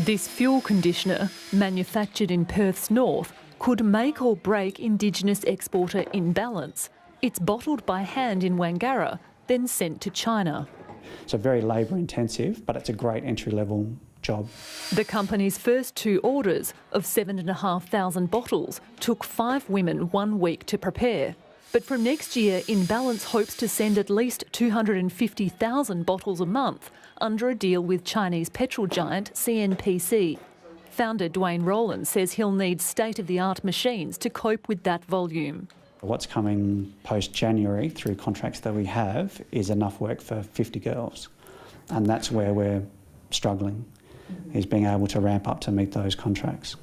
This fuel conditioner, manufactured in Perth's north, could make or break Indigenous exporter Imbalance. It's bottled by hand in Wangara, then sent to China. So very labour intensive, but it's a great entry-level job. The company's first 2 orders of 7,500 bottles took 5 women 1 week to prepare. But from next year, Imbalance hopes to send at least 250,000 bottles a month under a deal with Chinese petrol giant CNPC. Founder Dwayne Rowland says he'll need state-of-the-art machines to cope with that volume. What's coming post-January through contracts that we have is enough work for 50 girls. And that's where we're struggling, is being able to ramp up to meet those contracts.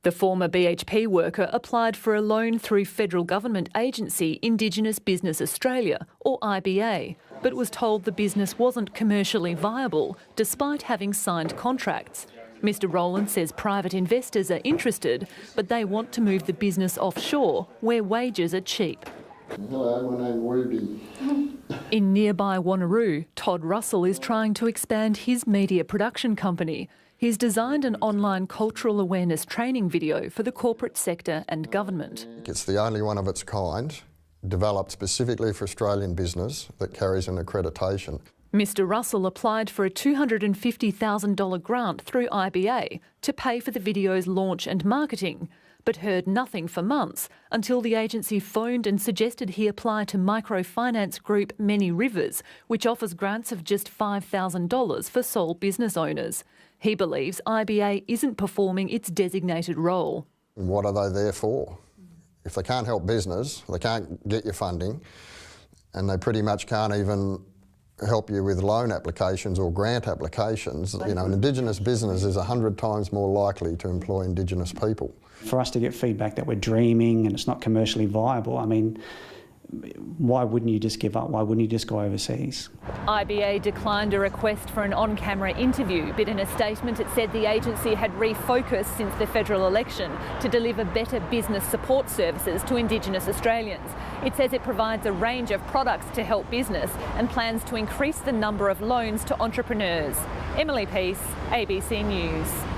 The former BHP worker applied for a loan through federal government agency Indigenous Business Australia, or IBA, but was told the business wasn't commercially viable despite having signed contracts. Mr Rowland says private investors are interested, but they want to move the business offshore where wages are cheap. Hello, my name's Ruby. In nearby Wanneroo, Todd Russell is trying to expand his media production company. He's designed an online cultural awareness training video for the corporate sector and government. It's the only one of its kind, developed specifically for Australian business, that carries an accreditation. Mr Russell applied for a $250,000 grant through IBA to pay for the video's launch and marketing, but heard nothing for months until the agency phoned and suggested he apply to microfinance group Many Rivers, which offers grants of just $5,000 for sole business owners. He believes IBA isn't performing its designated role. What are they there for? If they can't help business, they can't get you funding, and they pretty much can't even help you with loan applications or grant applications. You know, an Indigenous business is 100 times more likely to employ Indigenous people. For us to get feedback that we're dreaming and it's not commercially viable, I mean, why wouldn't you just give up? Why wouldn't you just go overseas? IBA declined a request for an on-camera interview, but in a statement it said the agency had refocused since the federal election to deliver better business support services to Indigenous Australians. It says it provides a range of products to help business and plans to increase the number of loans to entrepreneurs. Emily Peace, ABC News.